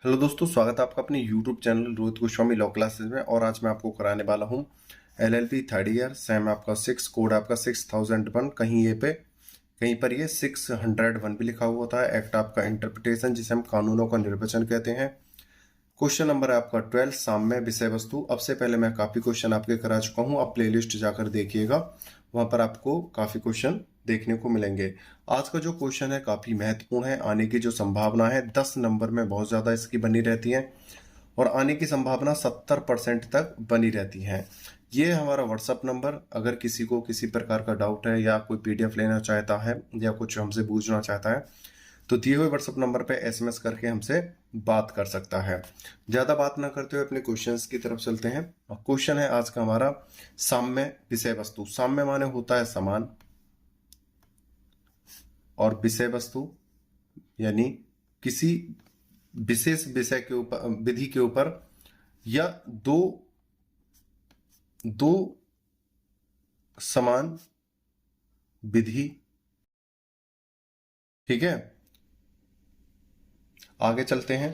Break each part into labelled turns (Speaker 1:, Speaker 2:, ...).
Speaker 1: Hello दोस्तों, स्वागत है आपका अपने YouTube channel Rohit Goswami law classes में। और आज मैं आपको कराने वाला हूँ LLB थर्ड ईयर सेम आपका 6 कोड आपका 6001। कहीं पर ये 601 भी लिखा हुआ होता है। एक्ट आपका इंटरप्रिटेशन, जिसे हम कानूनों का निर्वचन कहते हैं। क्वेश्चन नंबर है आपका 12, साम्य विषय वस्तु। अब से पहले मैं काफी क्वेश्चन आपके करा चुका हूँ, आप प्लेलिस्ट जाकर देखिएगा, वहां पर आपको काफी क्वेश्चन देखने को मिलेंगे। आज का जो क्वेश्चन है काफी महत्वपूर्ण है। आने की जो संभावना है 10 नंबर में बहुत ज्यादा इसकी बनी रहती है और आने की संभावना 70% तक बनी रहती है। ये हमारा व्हाट्सअप नंबर, अगर किसी को किसी प्रकार का डाउट है या कोई PDF लेना चाहता है या कुछ हमसे पूछना चाहता है तो दिए हुए व्हाट्सएप नंबर पे SMS करके हमसे बात कर सकता है। ज्यादा बात ना करते हुए अपने क्वेश्चंस की तरफ चलते हैं। क्वेश्चन है आज का हमारा साम्य विषय वस्तु। साम्य माने होता है समान, और विषय वस्तु यानी किसी विशेष विषय के ऊपर, विधि के ऊपर या दो समान विधि। ठीक है, आगे चलते हैं,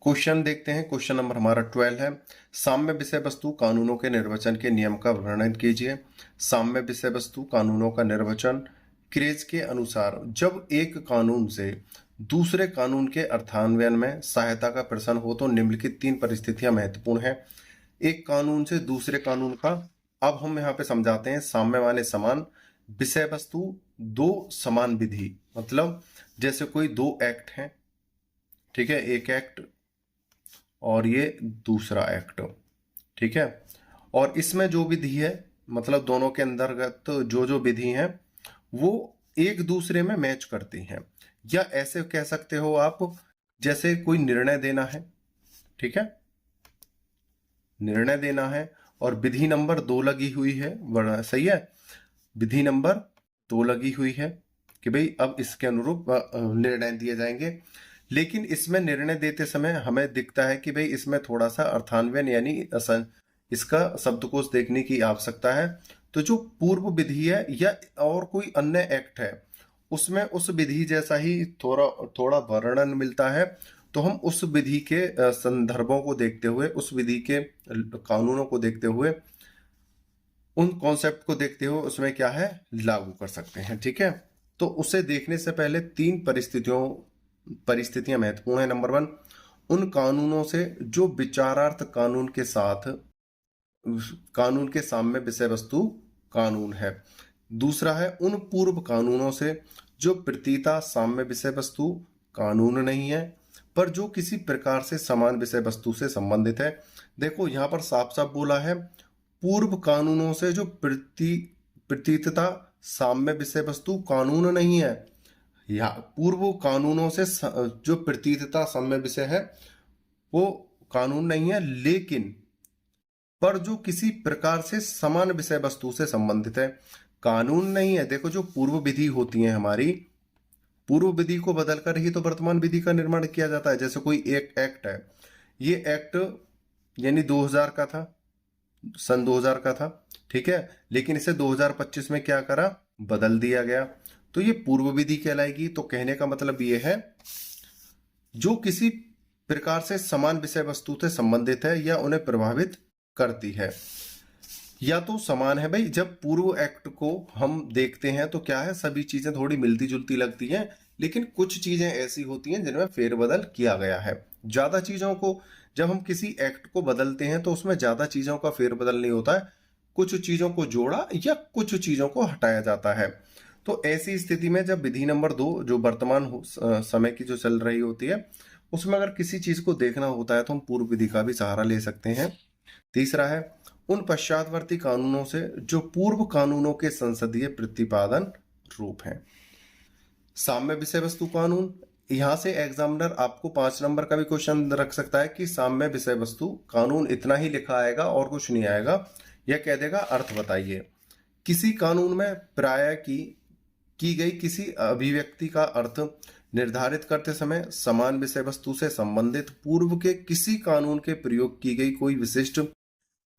Speaker 1: क्वेश्चन देखते हैं। क्वेश्चन नंबर हमारा 12 है, साम्य विषय वस्तु कानूनों के निर्वचन के नियम का वर्णन कीजिए। साम्य विषय वस्तु कानूनों का निर्वचन क्रेज के अनुसार जब एक कानून से दूसरे कानून के अर्थान्वयन में सहायता का प्रश्न हो तो निम्नलिखित 3 परिस्थितियां महत्वपूर्ण है। एक कानून से दूसरे कानून का, अब हम यहाँ पे समझाते हैं। साम्य माने समान, विषय वस्तु दो समान विधि, मतलब जैसे कोई दो एक्ट हैं, ठीक है, एक एक्ट और ये दूसरा एक्ट, ठीक है, और इसमें जो विधि है, मतलब दोनों के अंतर्गत जो विधि है वो एक दूसरे में मैच करती हैं। या ऐसे कह सकते हो आप, जैसे कोई निर्णय देना है, ठीक है, निर्णय देना है और विधि नंबर 2 लगी हुई है, सही है, विधि नंबर 2 लगी हुई है कि भाई अब इसके अनुरूप निर्णय दिए जाएंगे। लेकिन इसमें निर्णय देते समय हमें दिखता है कि भाई इसमें थोड़ा सा अर्थान्वयन यानी इसका शब्दकोश देखने की आवश्यकता है। तो जो पूर्व विधि है या और कोई अन्य एक्ट है उसमें उस विधि जैसा ही थोड़ा वर्णन मिलता है, तो हम उस विधि के संदर्भों को देखते हुए, उस विधि के कानूनों को देखते हुए, उन कॉन्सेप्ट को देखते हुए उसमें क्या है लागू कर सकते हैं। ठीक है, तो उसे देखने से पहले 3 परिस्थितियां महत्वपूर्ण है। नंबर 1, उन कानूनों से जो विचारार्थ कानून के साथ कानून के साम्य विषय वस्तु कानून है। दूसरा है उन पूर्व कानूनों से जो प्रतीता साम्य विषय वस्तु कानून नहीं है पर जो किसी प्रकार से समान विषय वस्तु से संबंधित है। देखो यहां पर साफ साफ बोला है, पूर्व कानूनों से जो प्रतीतता साम्य विषय वस्तु कानून नहीं है। या पूर्व कानूनों से जो प्रतीतता साम्य विषय है वो कानून नहीं है, लेकिन पर जो किसी प्रकार से समान विषय वस्तु से संबंधित है, कानून नहीं है। देखो जो पूर्व विधि होती है हमारी, पूर्व विधि को बदलकर ही तो वर्तमान विधि का निर्माण किया जाता है। जैसे कोई एक एक्ट है, ये एक्ट यानी 2000 का था, सन 2000 का था, ठीक है, लेकिन इसे 2025 में क्या करा, बदल दिया गया, तो ये पूर्व विधि कहलाएगी। तो कहने का मतलब ये है जो किसी प्रकार से समान विषय वस्तु से संबंधित है या उन्हें प्रभावित करती है। या तो समान है भाई, जब पूर्व एक्ट को हम देखते हैं तो क्या है, सभी चीजें थोड़ी मिलती जुलती लगती हैं, लेकिन कुछ चीजें ऐसी होती हैं जिनमें फेरबदल किया गया है। ज्यादा चीजों को, जब हम किसी एक्ट को बदलते हैं तो उसमें ज्यादा चीजों का फेरबदल नहीं होता है, कुछ चीजों को जोड़ा या कुछ चीजों को हटाया जाता है। तो ऐसी स्थिति में जब विधि नंबर 2 जो वर्तमान समय की जो चल रही होती है उसमें अगर किसी चीज को देखना होता है तो हम पूर्व विधि का भी सहारा ले सकते हैं। तीसरा है उन पश्चातवर्ती कानूनों से जो पूर्व कानूनों के संसदीय प्रतिपादन रूप हैं। साम्य विषय वस्तु कानून, यहां से एग्जामिनर आपको 5 नंबर का भी क्वेश्चन रख सकता है कि साम्य विषय वस्तु कानून, इतना ही लिखा आएगा और कुछ नहीं आएगा। यह कह देगा अर्थ बताइए। किसी कानून में प्राय की गई किसी अभिव्यक्ति का अर्थ निर्धारित करते समय समान विषय वस्तु से संबंधित पूर्व के किसी कानून के प्रयोग की गई कोई विशिष्ट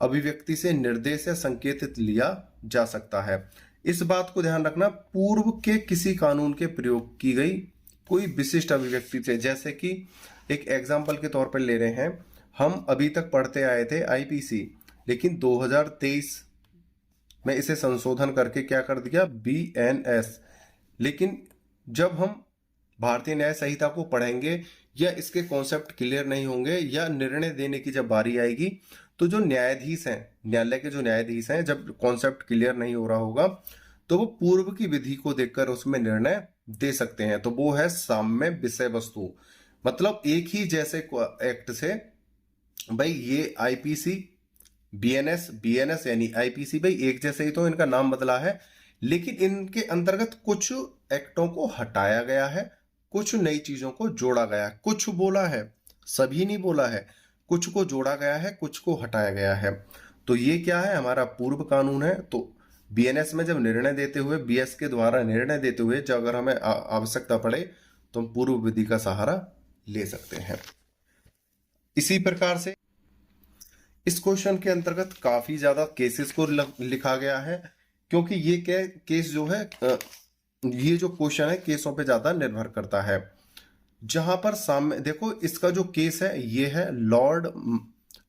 Speaker 1: अभिव्यक्ति से निर्देश या संकेतित लिया जा सकता है। इस बात को ध्यान रखना, पूर्व के किसी कानून के प्रयोग की गई कोई विशिष्ट अभिव्यक्ति से, जैसे कि एक एग्जाम्पल के तौर पर ले रहे हैं, हम अभी तक पढ़ते आए थे आईपीसी, लेकिन 2023 में इसे संशोधन करके क्या कर दिया, बीएनएस। लेकिन जब हम भारतीय न्याय संहिता को पढ़ेंगे या इसके कॉन्सेप्ट क्लियर नहीं होंगे या निर्णय देने की जब बारी आएगी, तो जो न्यायाधीश हैं, न्यायालय के जो न्यायाधीश हैं, जब कॉन्सेप्ट क्लियर नहीं हो रहा होगा तो वो पूर्व की विधि को देखकर उसमें निर्णय दे सकते हैं। तो वो है साम्य विषय वस्तु। मतलब एक ही जैसे एक्ट से भाई ये आईपीसी, बीएनएस, बीएनएस यानी आईपीसी, भाई एक जैसे ही तो इनका नाम बदला है, लेकिन इनके अंतर्गत कुछ एक्टों को हटाया गया है, कुछ नई चीजों को जोड़ा गया है, कुछ बोला है, सभी नहीं बोला है, कुछ को जोड़ा गया है, कुछ को हटाया गया है। तो ये क्या है, हमारा पूर्व कानून है। तो बीएनएस में जब निर्णय देते हुए, बीएस के द्वारा निर्णय देते हुए जब अगर हमें आवश्यकता पड़े तो हम पूर्व विधि का सहारा ले सकते हैं। इसी प्रकार से इस क्वेश्चन के अंतर्गत काफी ज्यादा केसेस को लिखा गया है, क्योंकि ये केस जो है, ये जो क्वेश्चन है केसों पे ज्यादा निर्भर करता है। जहां पर सामने देखो, इसका जो केस है ये है लॉर्ड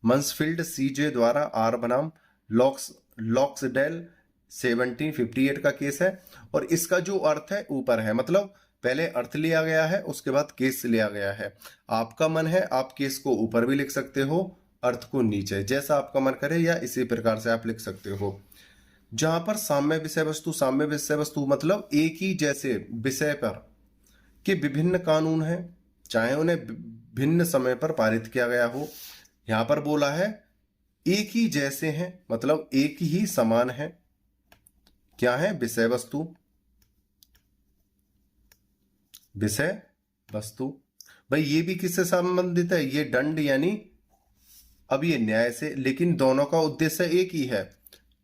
Speaker 1: मंसफील्ड सीजे द्वारा आर बनाम लॉक्सडेल 1758 का केस है। और इसका जो अर्थ है ऊपर है, मतलब पहले अर्थ लिया गया है, उसके बाद केस लिया गया है। आपका मन है आप केस को ऊपर भी लिख सकते हो, अर्थ को नीचे, जैसा आपका मन करे, या इसी प्रकार से आप लिख सकते हो। जहां पर साम्य विषय वस्तु, साम्य विषय वस्तु मतलब एक ही जैसे विषय पर के विभिन्न कानून हैं, चाहे उन्हें भिन्न समय पर पारित किया गया हो। यहां पर बोला है एक ही जैसे हैं, मतलब एक ही समान है। क्या है, विषय वस्तु, विषय वस्तु। भाई ये भी किससे संबंधित है, ये दंड यानी अब ये न्याय से, लेकिन दोनों का उद्देश्य एक ही है।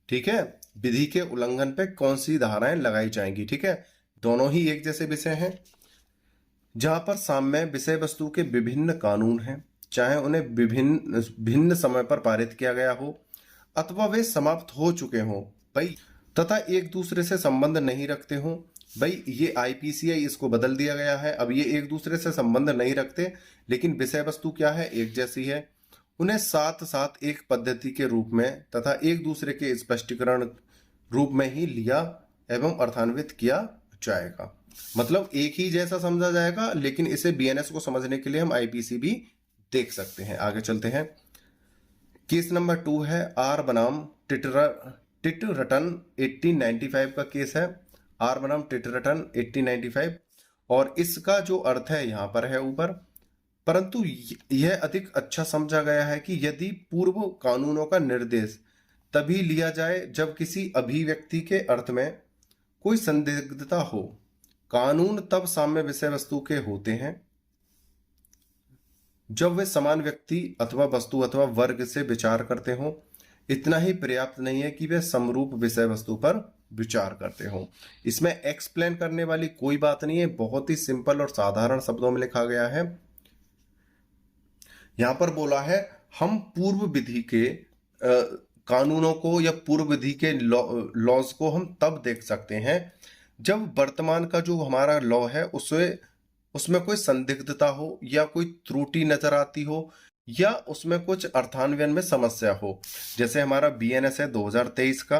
Speaker 1: ठीक है, विधि के उल्लंघन पे कौन सी धाराएं लगाई जाएंगी। ठीक है, दोनों ही एक जैसे विषय हैं। जहां पर साम्य विषय वस्तु के विभिन्न कानून हैं, चाहे उन्हें भिन्न समय पर पारित किया गया हो अथवा वे समाप्त हो चुके हों, भाई, तथा एक दूसरे से संबंध नहीं रखते हों। भाई ये आईपीसीआई, इसको बदल दिया गया है, अब ये एक दूसरे से संबंध नहीं रखते, लेकिन विषय वस्तु क्या है, एक जैसी है। उन्हें साथ साथ एक पद्धति के रूप में तथा एक दूसरे के स्पष्टीकरण रूप में ही लिया एवं अर्थान्वित किया जाएगा। मतलब एक ही जैसा समझा जाएगा, लेकिन इसे बीएनएस को समझने के लिए हम आईपीसी भी देख सकते हैं। आगे चलते हैं। केस नंबर 2 है आर बनाम टिटरटन 1895 का केस है, आर बनाम टिटरटन 1895। और इसका जो अर्थ है यहां पर है ऊपर, परंतु यह अधिक अच्छा समझा गया है कि यदि पूर्व कानूनों का निर्देश तभी लिया जाए जब किसी अभिव्यक्ति के अर्थ में कोई संदिग्धता हो। कानून तब साम्य विषय वस्तु के होते हैं जब वे समान व्यक्ति अथवा वस्तु अथवा वर्ग से विचार करते हों। इतना ही पर्याप्त नहीं है कि वे समरूप विषय वस्तु पर विचार करते हों। इसमें एक्सप्लेन करने वाली कोई बात नहीं है, बहुत ही सिंपल और साधारण शब्दों में लिखा गया है। यहां पर बोला है हम पूर्व विधि के कानूनों को या पूर्व विधि के लॉज को हम तब देख सकते हैं जब वर्तमान का जो हमारा लॉ है उसमें कोई संदिग्धता हो या कोई त्रुटि नजर आती हो या उसमें कुछ अर्थान्वयन में समस्या हो। जैसे हमारा बीएनएस है 2023 का,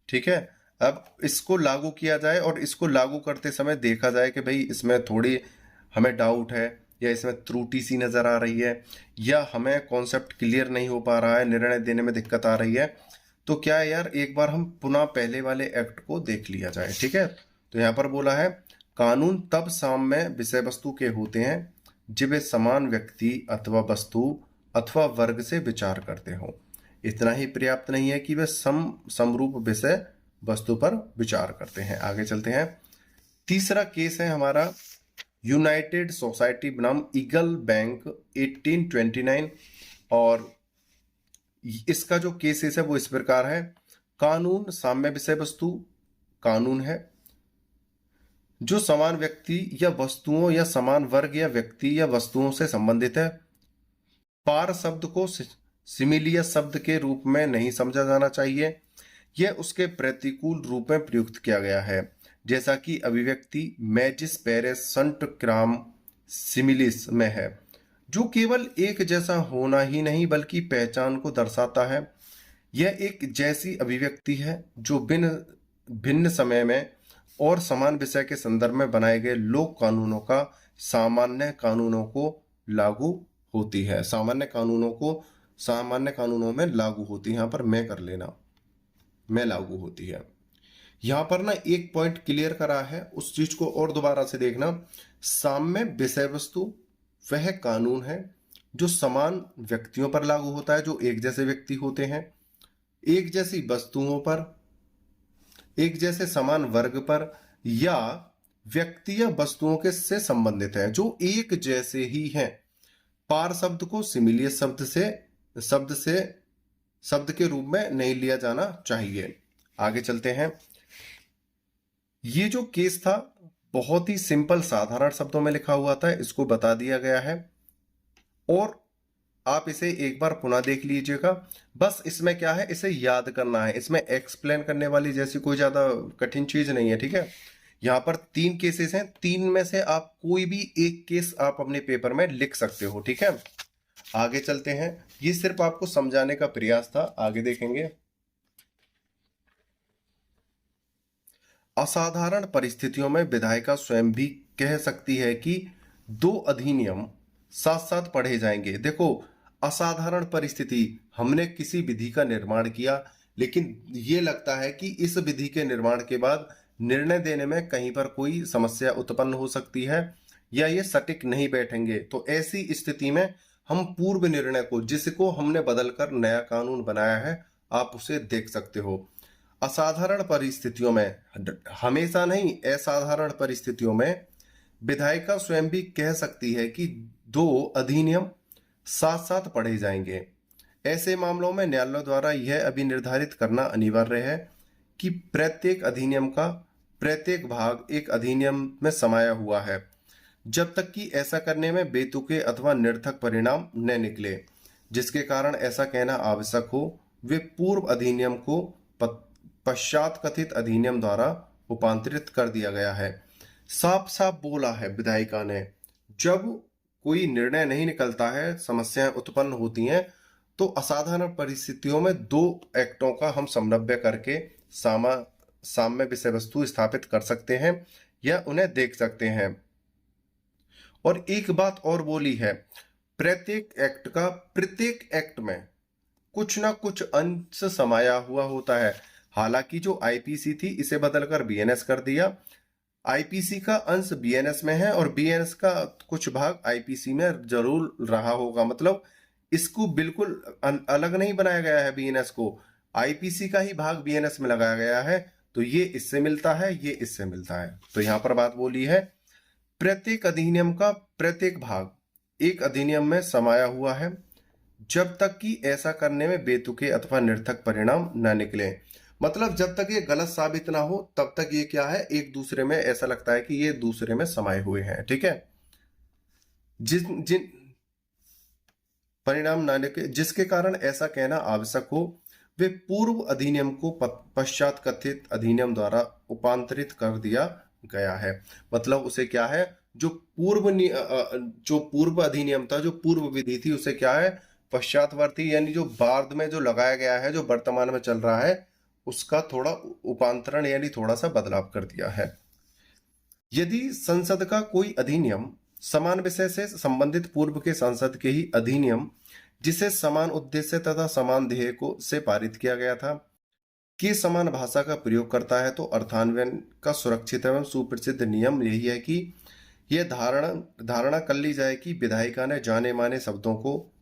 Speaker 1: ठीक है, अब इसको लागू किया जाए और इसको लागू करते समय देखा जाए कि भाई इसमें थोड़ी हमें डाउट है या इसमें त्रुटि सी नजर आ रही है या हमें कॉन्सेप्ट क्लियर नहीं हो पा रहा है, निर्णय देने में दिक्कत आ रही है, तो क्या है यार, एक बार हम पुनः पहले वाले एक्ट को देख लिया जाए। ठीक है, तो यहाँ पर बोला है कानून तब साम्य विषय वस्तु के होते हैं जब वे समान व्यक्ति अथवा वस्तु अथवा वर्ग से विचार करते हो। इतना ही पर्याप्त नहीं है कि वे समरूप विषय वस्तु पर विचार करते हैं। आगे चलते हैं। तीसरा केस है हमारा यूनाइटेड सोसाइटी बनाम ईगल बैंक 1829। और इसका जो केसेस है वो इस प्रकार है। कानून साम्य विषय वस्तु कानून है जो समान व्यक्ति या वस्तुओं या समान वर्ग या व्यक्ति या वस्तुओं से संबंधित है। पार शब्द को सिमिलियस शब्द के रूप में नहीं समझा जाना चाहिए, यह उसके प्रतिकूल रूप में प्रयुक्त किया गया है, जैसा कि अभिव्यक्ति मैजिस पेरेस संट क्राम सिमिलिस में है। जो केवल एक जैसा होना ही नहीं बल्कि पहचान को दर्शाता है। यह एक जैसी अभिव्यक्ति है जो भिन्न भिन्न समय में और समान विषय के संदर्भ में बनाए गए लोक कानूनों का सामान्य कानूनों को लागू होती है। सामान्य कानूनों में लागू होती है। यहाँ पर मैं कर लेना, में लागू होती है। यहाँ पर ना एक पॉइंट क्लियर करा है, उस चीज को और दोबारा से देखना। साम्य विषय वस्तु वह कानून है जो समान व्यक्तियों पर लागू होता है, जो एक जैसे व्यक्ति होते हैं, एक जैसी वस्तुओं पर, एक जैसे समान वर्ग पर या व्यक्ति या वस्तुओं के से संबंधित है, जो एक जैसे ही हैं। पार शब्द को सिमिलियस शब्द के रूप में नहीं लिया जाना चाहिए। आगे चलते हैं। ये जो केस था बहुत ही सिंपल साधारण शब्दों में लिखा हुआ था, इसको बता दिया गया है और आप इसे एक बार पुनः देख लीजिएगा। बस इसमें क्या है, इसे याद करना है। इसमें एक्सप्लेन करने वाली जैसी कोई ज्यादा कठिन चीज नहीं है, ठीक है। यहाँ पर 3 केसेस हैं, 3 में से आप कोई भी एक केस आप अपने पेपर में लिख सकते हो, ठीक है। आगे चलते हैं। ये सिर्फ आपको समझाने का प्रयास था, आगे देखेंगे। असाधारण परिस्थितियों में विधायिका स्वयं भी कह सकती है कि 2 अधिनियम साथ साथ पढ़े जाएंगे। देखो, असाधारण परिस्थिति, हमने किसी विधि का निर्माण किया, लेकिन ये लगता है कि इस विधि के निर्माण के बाद निर्णय देने में कहीं पर कोई समस्या उत्पन्न हो सकती है या ये सटीक नहीं बैठेंगे। तो ऐसी स्थिति में हम पूर्व निर्णय को, जिसको हमने बदलकर नया कानून बनाया है, आप उसे देख सकते हो। असाधारण परिस्थितियों में, हमेशा नहीं, असाधारण परिस्थितियों में विधायिका स्वयं भी कह सकती है कि 2 अधिनियम साथ साथ पढ़े जाएंगे। ऐसे मामलों में न्यायालय द्वारा यह अभी निर्धारित करना अनिवार्य है कि प्रत्येक अधिनियम का प्रत्येक भाग एक अधिनियम में समाया हुआ है, जब तक कि ऐसा करने में बेतुके अथवा निरर्थक परिणाम न निकले, जिसके कारण ऐसा कहना आवश्यक हो वे पूर्व अधिनियम को पश्चात कथित अधिनियम द्वारा रूपांतरित कर दिया गया है। साफ साफ बोला है विधायिका ने, जब कोई निर्णय नहीं निकलता है, समस्याएं उत्पन्न होती हैं, तो असाधारण परिस्थितियों में 2 एक्टों का हम समन्वय करके साम्य विषय वस्तु स्थापित कर सकते हैं या उन्हें देख सकते हैं। और एक बात और बोली है, प्रत्येक एक्ट में कुछ ना कुछ अंश समाया हुआ होता है। हालांकि जो आईपीसी थी इसे बदलकर बीएनएस कर दिया। आईपीसी का अंश बीएनएस में है और बीएनएस का कुछ भाग आईपीसी में जरूर रहा होगा। मतलब इसको बिल्कुल अलग नहीं बनाया गया है बीएनएस को, आईपीसी का ही भाग बीएनएस में लगाया गया है। तो ये इससे मिलता है, ये इससे मिलता है। तो यहां पर बात बोली है, प्रत्येक अधिनियम का प्रत्येक भाग एक अधिनियम में समाया हुआ है, जब तक कि ऐसा करने में बेतुके अथवा निरर्थक परिणाम न निकले। मतलब जब तक ये गलत साबित ना हो तब तक ये क्या है, एक दूसरे में ऐसा लगता है कि ये दूसरे में समाये हुए हैं, ठीक है। जिन परिणाम ना निकले, जिसके कारण ऐसा कहना आवश्यक हो वे पूर्व अधिनियम को पश्चात कथित अधिनियम द्वारा रूपांतरित कर दिया गया है। मतलब उसे क्या है, जो पूर्व अधिनियम था, जो पूर्व विधि थी, उसे क्या है, पश्चातवर्ती, यानी जो बाद में जो लगाया गया है, जो वर्तमान में चल रहा है, उसका थोड़ा उपांतरण यानी थोड़ा सा बदलाव कर दिया है। यदि संसद का कोई अधिनियम समान विषय से संबंधित पूर्व के संसद के ही अधिनियम, जिसे समान उद्देश्य तथा समान ध्येय को से पारित किया गया था, कि समान भाषा का प्रयोग करता है, तो अर्थान्वयन का सुरक्षित एवं सुप्रसिद्ध नियम यही है कि यह धारणा कर ली जाए कि विधायिका ने जाने माने शब्दों को,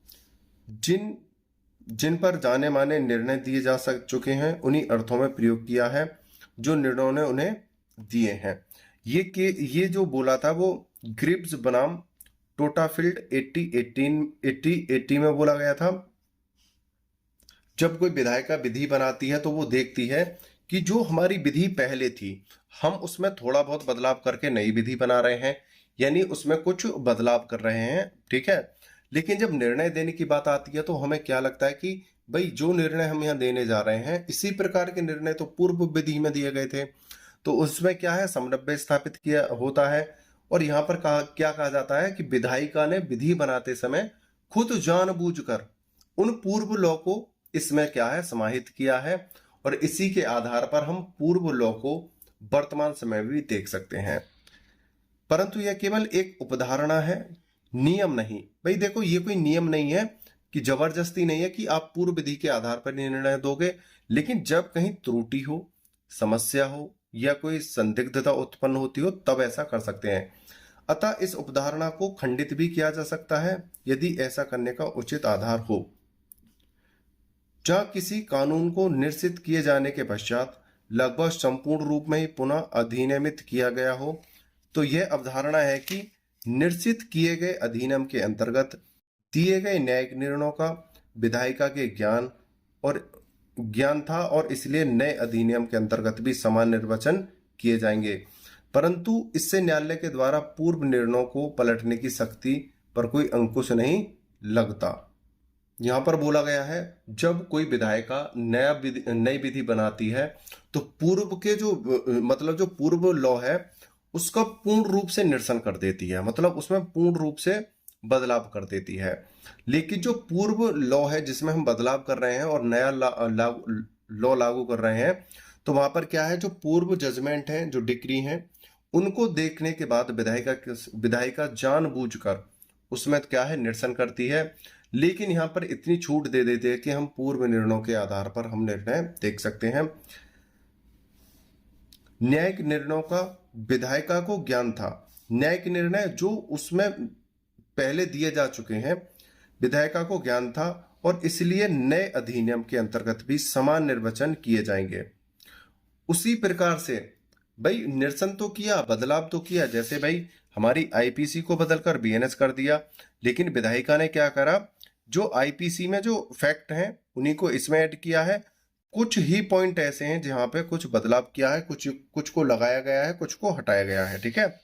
Speaker 1: जिन पर जाने माने निर्णय दिए जा चुके हैं, उन्हीं अर्थों में प्रयोग किया है जो निर्णयों ने उन्हें दिए हैं। ये जो बोला था वो ग्रिब्स बनाम टोटाफील्ड 80 में बोला गया था। जब कोई विधायिका विधि बनाती है तो वो देखती है कि जो हमारी विधि पहले थी, हम उसमें थोड़ा बहुत बदलाव करके नई विधि बना रहे हैं, यानी उसमें कुछ बदलाव कर रहे हैं, ठीक है। लेकिन जब निर्णय देने की बात आती है तो हमें क्या लगता है कि भाई जो निर्णय हम यहाँ देने जा रहे हैं, इसी प्रकार के निर्णय तो पूर्व विधि में दिए गए थे, तो उसमें क्या है, समन्वय स्थापित किया होता है और यहाँ पर क्या कहा जाता है कि विधायिका ने विधि बनाते समय खुद जानबूझकर उन पूर्व लॉ को इसमें क्या है समाहित किया है, और इसी के आधार पर हम पूर्व लॉ को वर्तमान समय में भी देख सकते हैं। परंतु यह केवल एक उपधारणा है, नियम नहीं। भाई देखो, ये कोई नियम नहीं है कि जबरदस्ती नहीं है कि आप पूर्व विधि के आधार पर निर्णय दोगे, लेकिन जब कहीं त्रुटि हो, समस्या हो या कोई संदिग्धता उत्पन्न होती हो तब ऐसा कर सकते हैं। अतः इस उपधारणा को खंडित भी किया जा सकता है यदि ऐसा करने का उचित आधार हो। जहां किसी कानून को निश्चित किए जाने के पश्चात लगभग संपूर्ण रूप में ही पुनः अधिनियमित किया गया हो, तो यह अवधारणा है कि निश्चित किए गए अधिनियम के अंतर्गत दिए गए न्यायिक निर्णयों का विधायिका के ज्ञान था और इसलिए नए अधिनियम के अंतर्गत भी समान निर्वचन किए जाएंगे। परंतु इससे न्यायालय के द्वारा पूर्व निर्णयों को पलटने की शक्ति पर कोई अंकुश नहीं लगता। यहां पर बोला गया है जब कोई विधायिका नई विधि बनाती है तो पूर्व के जो मतलब जो पूर्व लॉ है उसका पूर्ण रूप से निरसन कर देती है, मतलब उसमें पूर्ण रूप से बदलाव कर देती है। लेकिन जो पूर्व लॉ है जिसमें हम बदलाव कर रहे हैं और नया लॉ लागू कर रहे हैं, तो वहां पर क्या है, जो पूर्व जजमेंट है, जो डिक्री है, उनको देखने के बाद विधायिका जानबूझकर उसमें क्या है निरसन करती है। लेकिन यहाँ पर इतनी छूट दे देते हैं कि हम पूर्व निर्णयों के आधार पर हम निर्णय देख सकते हैं। न्यायिक निर्णयों का विधायिका को ज्ञान था। न्यायिक निर्णय जो उसमें पहले दिए जा चुके हैं विधायिका को ज्ञान था और इसलिए नए अधिनियम के अंतर्गत भी समान निर्वचन किए जाएंगे। उसी प्रकार से भाई निरसन तो किया, बदलाव तो किया, जैसे भाई हमारी आईपीसी को बदलकर बीएनएस कर दिया, लेकिन विधायिका ने क्या करा, जो आईपीसी में जो फैक्ट हैं उन्हीं को इसमें ऐड किया है। कुछ ही पॉइंट ऐसे हैं जहां पे कुछ बदलाव किया है, कुछ को लगाया गया है, कुछ को हटाया गया है, ठीक है।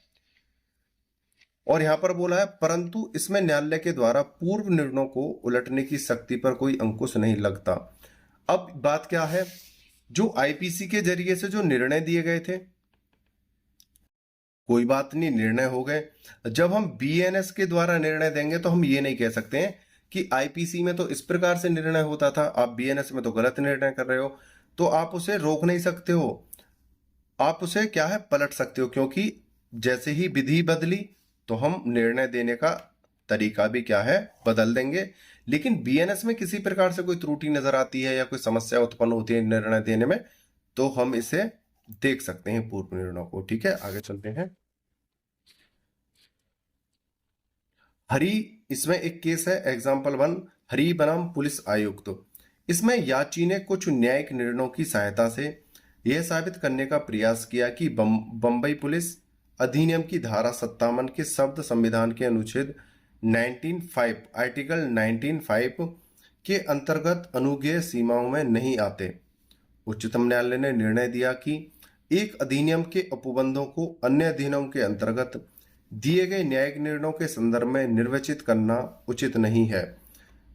Speaker 1: और यहां पर बोला है परंतु इसमें न्यायालय के द्वारा पूर्व निर्णयों को उलटने की शक्ति पर कोई अंकुश नहीं लगता। अब बात क्या है, जो आईपीसी के जरिए से जो निर्णय दिए गए थे, कोई बात नहीं, निर्णय हो गए। जब हम बीएनएस के द्वारा निर्णय देंगे तो हम ये नहीं कह सकते हैं कि आईपीसी में तो इस प्रकार से निर्णय होता था, आप बीएनएस में तो गलत निर्णय कर रहे हो, तो आप उसे रोक नहीं सकते हो, आप उसे क्या है पलट सकते हो, क्योंकि जैसे ही विधि बदली तो हम निर्णय देने का तरीका भी क्या है बदल देंगे। लेकिन बीएनएस में किसी प्रकार से कोई त्रुटि नजर आती है या कोई समस्या उत्पन्न होती है निर्णय देने में, तो हम इसे देख सकते हैं पूर्व निर्णयों को, ठीक है। आगे चलते हैं। हरी, इसमें एक केस है एग्जाम्पल 1, हरी बनाम पुलिस आयुक्त। इसमें याची ने कुछ न्यायिक निर्णयों की सहायता से यह साबित करने का प्रयास किया कि बंबई पुलिस अधिनियम की धारा 57 के शब्द संविधान के अनुच्छेद 19(5) आर्टिकल 19(5) के अंतर्गत अनुज्ञेय सीमाओं में नहीं आते। उच्चतम न्यायालय ने निर्णय दिया कि एक अधिनियम के उपबंधों को अन्य अधिनियमों के अंतर्गत दिए गए न्यायिक निर्णयों के संदर्भ में निर्वचित करना उचित नहीं है,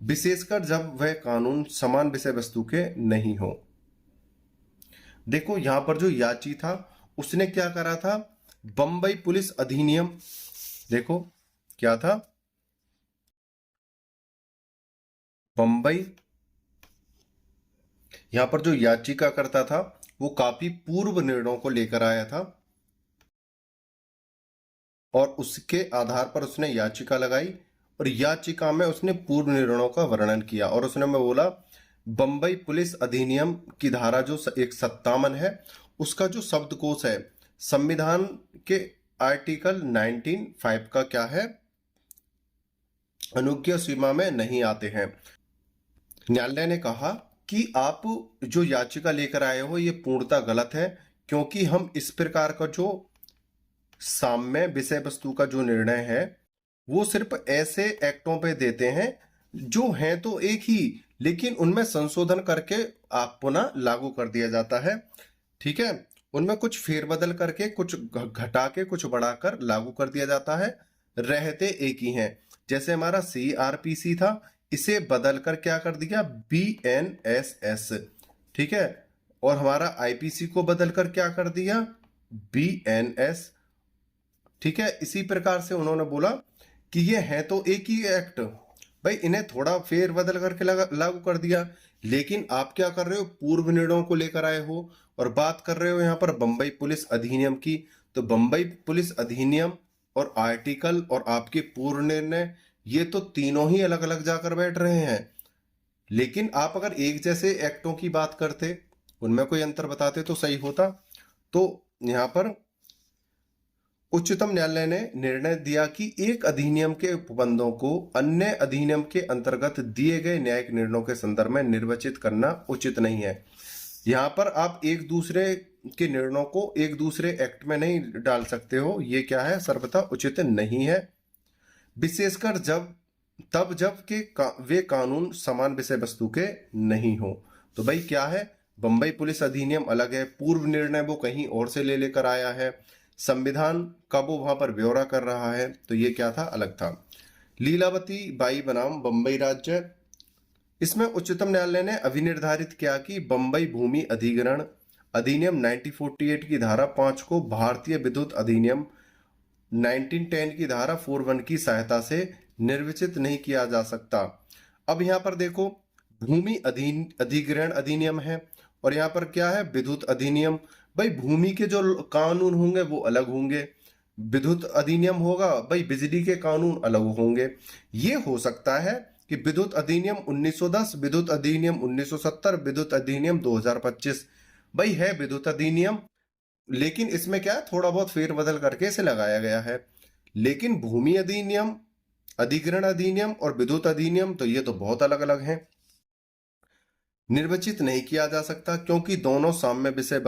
Speaker 1: विशेषकर जब वह कानून समान विषय वस्तु के नहीं हो। देखो यहां पर जो याची था उसने क्या करा था, बंबई पुलिस अधिनियम, देखो क्या था, बंबई, यहां पर जो याचिका करता था वो काफी पूर्व निर्णयों को लेकर आया था और उसके आधार पर उसने याचिका लगाई और याचिका में उसने पूर्व निर्णयों का वर्णन किया और उसने मैं बोला बंबई पुलिस अधिनियम की धारा जो 57 है उसका जो शब्दकोश है संविधान के आर्टिकल 19(5) का क्या है, अनुज्ञेय सीमा में नहीं आते हैं। न्यायालय ने कहा कि आप जो याचिका लेकर आए हो ये पूर्णतः गलत है, क्योंकि हम इस प्रकार का जो साम्य विषय वस्तु का जो निर्णय है वो सिर्फ ऐसे एक्टों पे देते हैं जो हैं तो एक ही, लेकिन उनमें संशोधन करके आप पुनः लागू कर दिया जाता है, ठीक है। उनमें कुछ फेरबदल करके, कुछ घटा के, कुछ बढ़ाकर लागू कर दिया जाता है, रहते एक ही हैं। जैसे हमारा सीआरपीसी था, इसे बदलकर क्या कर दिया, बीएनएसएस, ठीक है। और हमारा आईपीसी को बदलकर क्या कर दिया, बीएनएस। ठीक है। इसी प्रकार से उन्होंने बोला कि ये है तो एक ही एक्ट, भाई इन्हें थोड़ा फेर बदल करके लागू कर दिया, लेकिन आप क्या कर रहे हो, पूर्व निर्णयों को लेकर आए हो और बात कर रहे हो यहाँ पर बंबई पुलिस अधिनियम की। तो बंबई पुलिस अधिनियम और आर्टिकल और आपके पूर्व निर्णय, ये तो तीनों ही अलग अलग जाकर बैठ रहे हैं। लेकिन आप अगर एक जैसे एक्टों की बात करते, उनमें कोई अंतर बताते तो सही होता। तो यहाँ पर उच्चतम न्यायालय ने निर्णय दिया कि एक अधिनियम के उपबंधों को अन्य अधिनियम के अंतर्गत दिए गए न्यायिक निर्णयों के संदर्भ में निर्वचित करना उचित नहीं है। यहाँ पर आप एक दूसरे के निर्णयों को एक दूसरे एक्ट में नहीं डाल सकते हो, ये क्या है, सर्वथा उचित नहीं है। विशेषकर जब वे कानून समान विषय वस्तु के नहीं हो। तो भाई क्या है, बंबई पुलिस अधिनियम अलग है, पूर्व निर्णय वो कहीं और से ले लेकर आया है, संविधान का वो वहां पर ब्यौरा कर रहा है, तो ये क्या था, अलग था। लीलावती बाई बनाम बंबई राज्य, इसमें उच्चतम न्यायालय ने अभिनिर्धारित किया कि बंबई भूमि अधिग्रहण अधिनियम 1948 की धारा 5 को भारतीय विद्युत अधिनियम 1910 की धारा 41 की सहायता से निर्वचित नहीं किया जा सकता। अब यहाँ पर देखो, भूमि अधिग्रहण अधिनियम है और यहाँ पर क्या है, विद्युत अधिनियम। भाई भूमि के जो कानून होंगे वो अलग होंगे, विद्युत अधिनियम होगा, भाई बिजली के कानून अलग होंगे। ये हो सकता है कि विद्युत अधिनियम 1910, विद्युत अधिनियम 1970, विद्युत अधिनियम 2025, भाई है विद्युत अधिनियम, लेकिन इसमें क्या है, थोड़ा बहुत फेरबदल करके इसे लगाया गया है। लेकिन भूमि अधिनियम, अधिग्रहण अधिनियम और विद्युत अधिनियम, तो ये तो बहुत अलग अलग हैं, निर्वचित नहीं किया जा सकता, क्योंकि दोनों साम्य विषय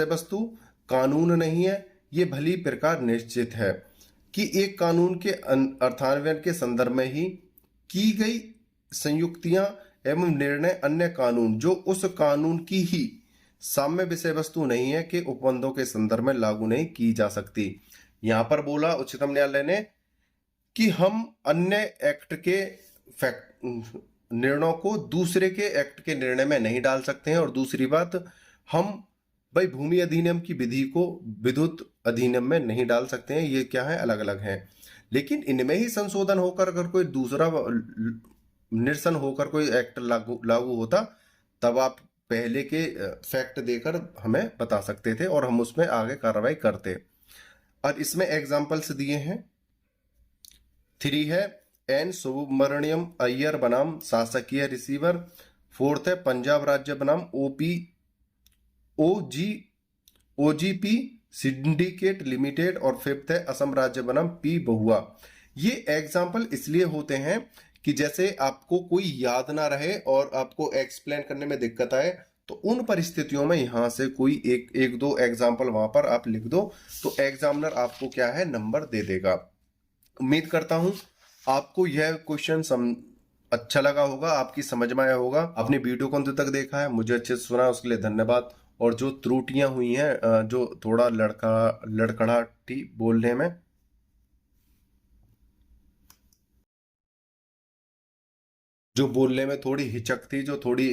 Speaker 1: वस्तु कानून नहीं है। ये भली प्रकार निश्चित है कि एक कानून के अर्थान्वयन के संदर्भ में ही की गई संयुक्तियां एवं निर्णय अन्य कानून जो उस कानून की ही साम्य विषय वस्तु नहीं है के उपबंधों के संदर्भ में लागू नहीं की जा सकती। यहां पर बोला उच्चतम न्यायालय ने कि हम अन्य एक्ट के निर्णयों को दूसरे के एक्ट के निर्णय में नहीं डाल सकते हैं, और दूसरी बात, हम भाई भूमि अधिनियम की विधि को विद्युत अधिनियम में नहीं डाल सकते हैं। ये क्या है, अलग अलग हैं। लेकिन इनमें ही संशोधन होकर अगर कोई दूसरा निरसन होकर कोई एक्ट लागू होता, तब आप पहले के फैक्ट देकर हमें बता सकते थे और हम उसमें आगे कार्रवाई करते। और इसमें एग्जाम्पल्स दिए हैं, 3 है एन सुब्रमण्यम अय्यर बनाम शासकीय रिसीवर, 4th है पंजाब राज्य बनाम ओजीपी सिंडिकेट लिमिटेड, और 5th है असम राज्य बनाम पी बहुआ। ये एग्जाम्पल इसलिए होते हैं कि जैसे आपको कोई याद ना रहे और आपको एक्सप्लेन करने में दिक्कत आए, तो उन परिस्थितियों में यहां से कोई एक दो एग्जाम्पल वहां पर आप लिख दो, तो एग्जामिनर आपको क्या है, नंबर दे देगा। उम्मीद करता हूं आपको यह क्वेश्चन अच्छा लगा होगा, आपकी समझ में आया होगा। आपने वीडियो को अंत तक देखा है, मुझे अच्छे से सुना, उसके लिए धन्यवाद। और जो त्रुटियां हुई हैं, जो थोड़ा लड़खड़ाहटी बोलने में, जो बोलने में थोड़ी हिचक थी, जो थोड़ी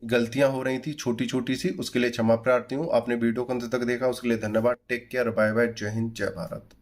Speaker 1: गलतियां हो रही थी छोटी छोटी सी, उसके लिए क्षमा प्रार्थी हूँ। आपने वीडियो को अंत तक देखा, उसके लिए धन्यवाद। टेक केयर, बाय बाय, जय हिंद, जय भारत।